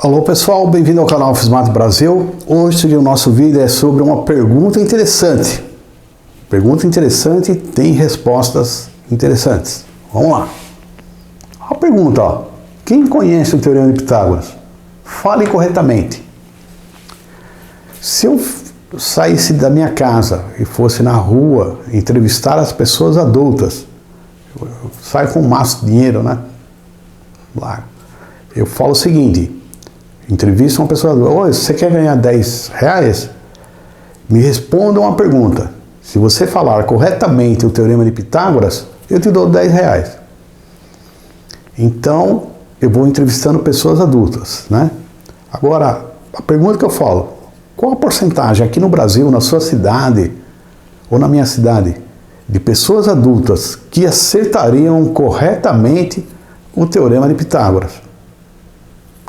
Alô pessoal, bem-vindo ao canal Fismato Brasil. Hoje o nosso vídeo é sobre uma pergunta interessante. Pergunta interessante tem respostas interessantes. Vamos lá. A pergunta, ó. Quem conhece o Teorema de Pitágoras? Fale corretamente. Se eu saísse da minha casa e fosse na rua entrevistar as pessoas adultas, eu saio com um maço de dinheiro, né? Lá. Eu falo o seguinte, entrevisto uma pessoa adulta, oi, você quer ganhar 10 reais? Me responda uma pergunta. Se você falar corretamente o Teorema de Pitágoras, eu te dou 10 reais. Então, eu vou entrevistando pessoas adultas, né? Agora, a pergunta que eu falo, qual a porcentagem aqui no Brasil, na sua cidade, ou na minha cidade, de pessoas adultas que acertariam corretamente o Teorema de Pitágoras?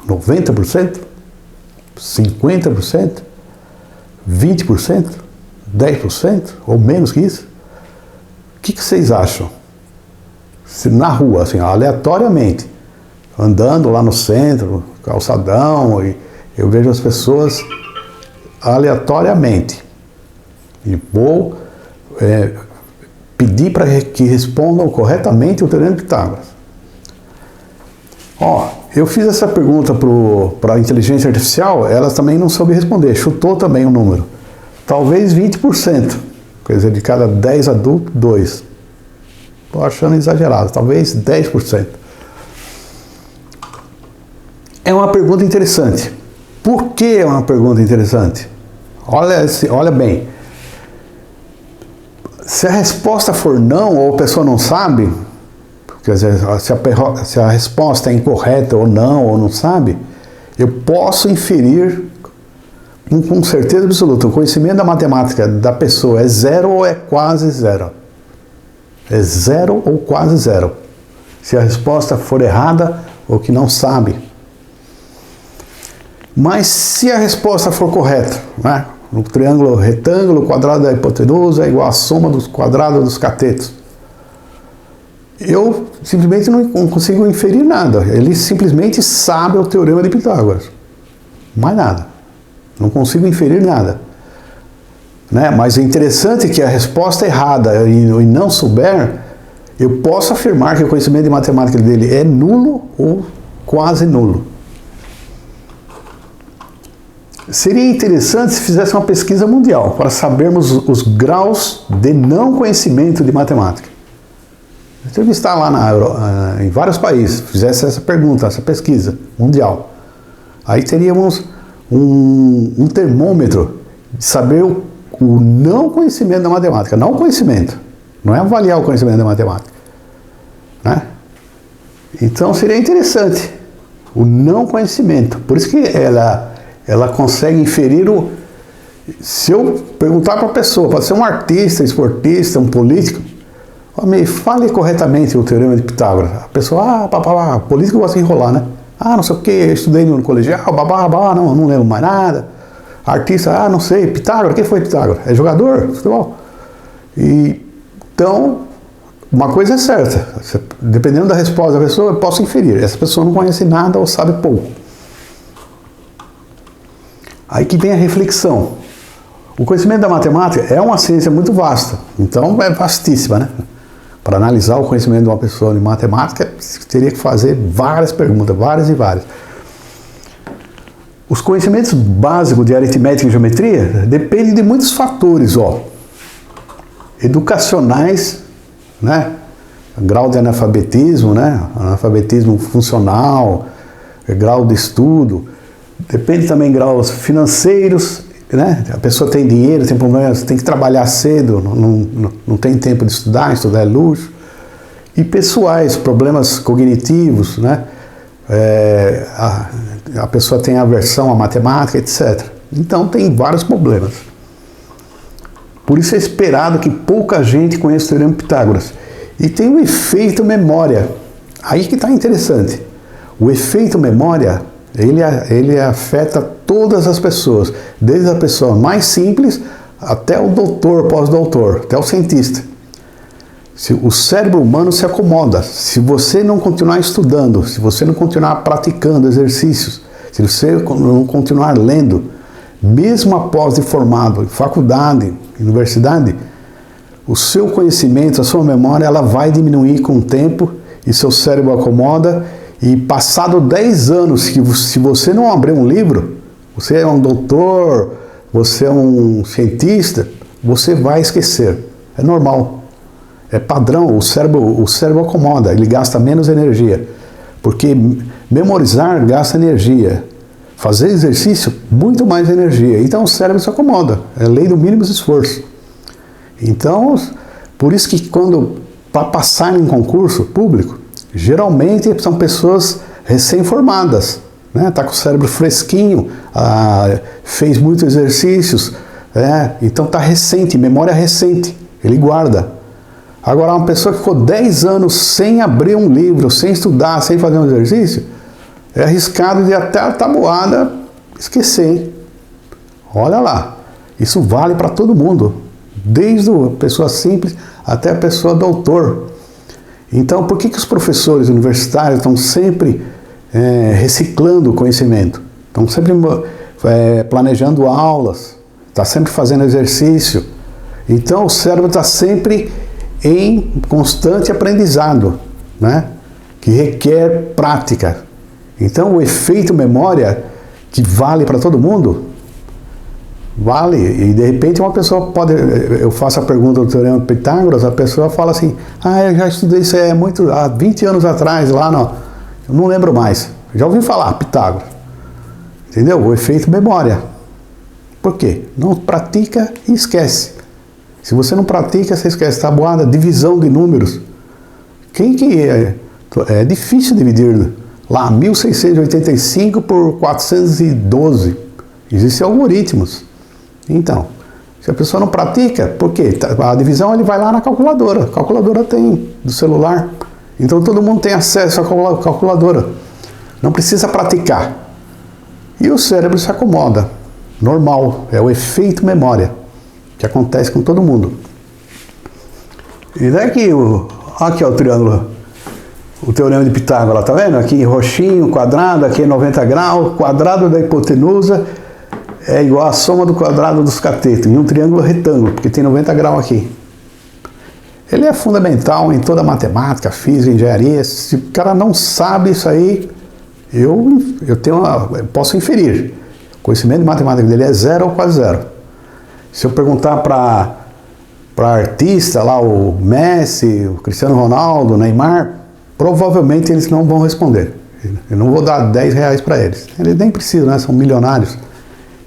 90%? 50%? 20%? 10%? Ou menos que isso? O que vocês acham? Se na rua, assim, aleatoriamente, andando lá no centro, calçadão, e eu vejo as pessoas aleatoriamente. E vou pedir para que respondam corretamente o Teorema de Pitágoras. Ó, eu fiz essa pergunta para a inteligência artificial, ela também não soube responder, chutou também o número. Talvez 20%, quer dizer, de cada 10 adultos, 2. Estou achando exagerado, talvez 10%. É uma pergunta interessante. Por que é uma pergunta interessante? Olha bem. Se a resposta for não, ou a pessoa não sabe, quer dizer, se a resposta é incorreta ou não sabe, eu posso inferir com certeza absoluta. O conhecimento da matemática da pessoa é zero ou é quase zero. É zero ou quase zero. Se a resposta for errada ou que não sabe. Mas se a resposta for correta, né? O triângulo retângulo, o quadrado da hipotenusa é igual à soma dos quadrados dos catetos. Eu simplesmente não consigo inferir nada. Ele simplesmente sabe o Teorema de Pitágoras. Mais nada. Não consigo inferir nada. Né? Mas é interessante que a resposta errada e não souber, eu posso afirmar que o conhecimento de matemática dele é nulo ou quase nulo. Seria interessante se fizesse uma pesquisa mundial para sabermos os graus de não conhecimento de matemática. Entrevistar lá em vários países, fizesse essa pergunta, essa pesquisa mundial. Aí teríamos um termômetro de saber o não conhecimento da matemática. Não o conhecimento, não é avaliar o conhecimento da matemática. Né? Então seria interessante o não conhecimento. Por isso que ela consegue inferir se eu perguntar para a pessoa, pode ser um artista, esportista, um político, me fale corretamente o Teorema de Pitágoras. A pessoa, político gosta de enrolar, né? Não sei o que, eu estudei no colegial, não lembro mais nada. Artista, não sei, Pitágoras, quem foi Pitágoras? É jogador de futebol? Então, uma coisa é certa, dependendo da resposta da pessoa, eu posso inferir. Essa pessoa não conhece nada ou sabe pouco. Aí que vem a reflexão. O conhecimento da matemática é uma ciência muito vasta, então é vastíssima, né? Para analisar o conhecimento de uma pessoa de matemática, teria que fazer várias perguntas, várias e várias. Os conhecimentos básicos de aritmética e geometria dependem de muitos fatores, ó. Educacionais, né? Grau de analfabetismo, né? Analfabetismo funcional, grau de estudo. Depende também de graus financeiros, né? A pessoa tem dinheiro, tem problemas, tem que trabalhar cedo, não tem tempo de estudar é luxo. E pessoais, problemas cognitivos, né? A pessoa tem aversão à matemática, etc. Então tem vários problemas. Por isso é esperado que pouca gente conheça o Teorema de Pitágoras. E tem o efeito memória. Aí que está interessante. O efeito memória, ele afeta todas as pessoas, desde a pessoa mais simples até o doutor, pós-doutor, até o cientista. O cérebro humano se acomoda. Se você não continuar estudando, se você não continuar praticando exercícios, Se você não continuar lendo, mesmo após de formado em faculdade, universidade, o seu conhecimento, a sua memória, ela vai diminuir com o tempo e seu cérebro acomoda, e passado 10 anos, que se você não abrir um livro, você é um doutor, você é um cientista, você vai esquecer. É normal. É padrão, o cérebro acomoda, ele gasta menos energia. Porque memorizar gasta energia. Fazer exercício, muito mais energia. Então o cérebro se acomoda. É a lei do mínimo esforço. Então, por isso que para passar em concurso público, geralmente são pessoas recém-formadas. Né? Tá com o cérebro fresquinho, fez muitos exercícios, então está recente, memória recente, ele guarda. Agora, uma pessoa que ficou 10 anos sem abrir um livro, sem estudar, sem fazer um exercício, é arriscado de até a tabuada esquecer. Hein? Olha lá, isso vale para todo mundo, desde a pessoa simples até a pessoa doutor. Então, por que os professores universitários estão sempre reciclando o conhecimento? Estão sempre planejando aulas, está sempre fazendo exercício. Então, o cérebro está sempre em constante aprendizado, né? Que requer prática. Então, o efeito memória, que vale para todo mundo, vale. E, de repente, uma pessoa pode... Eu faço a pergunta do Teorema de Pitágoras, a pessoa fala assim, eu já estudei isso há 20 anos atrás, lá no... Eu não lembro mais. Já ouvi falar, Pitágoras. Entendeu? O efeito memória. Por quê? Não pratica e esquece. Se você não pratica, você esquece. Tabuada, divisão de números. É difícil dividir lá 1685 por 412. Existem algoritmos. Então, se a pessoa não pratica, por quê? A divisão ele vai lá na calculadora. A calculadora tem do celular. Então todo mundo tem acesso à calculadora. Não precisa praticar. E o cérebro se acomoda. Normal. É o efeito memória. Que acontece com todo mundo. E daqui, aqui é o triângulo, o Teorema de Pitágoras, tá vendo? Aqui roxinho, quadrado, aqui é 90 graus, quadrado da hipotenusa é igual à soma do quadrado dos catetos, em um triângulo retângulo, porque tem 90 graus aqui. Ele é fundamental em toda a matemática, física, engenharia. Se o cara não sabe isso aí, eu posso inferir. O conhecimento de matemática dele é zero ou quase zero. Se eu perguntar para artista lá, o Messi, o Cristiano Ronaldo, o Neymar, provavelmente eles não vão responder. Eu não vou dar 10 reais para eles. Eles nem precisam, né? São milionários.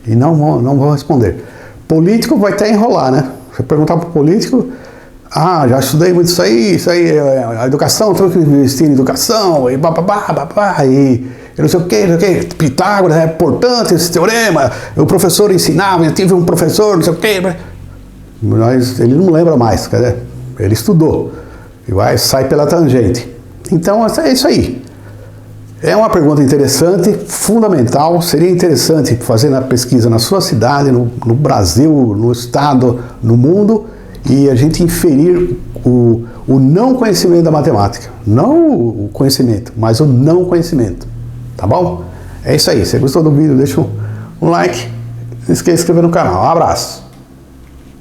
E não vão responder. Político vai até enrolar, né? Se eu perguntar para o político, já estudei muito isso aí, a educação, tenho que investir em educação, e eu não sei o que, Pitágoras é importante esse teorema, o professor ensinava, eu tive um professor, não sei o que, mas ele não lembra mais, quer dizer, ele estudou, e sai pela tangente. Então é isso aí. É uma pergunta interessante, fundamental, seria interessante fazer a pesquisa na sua cidade, no Brasil, no estado, no mundo, e a gente inferir o não conhecimento da matemática. Não o conhecimento, mas o não conhecimento. Tá bom? É isso aí. Se você gostou do vídeo, deixa um like. Não esqueça de se inscrever no canal. Um abraço.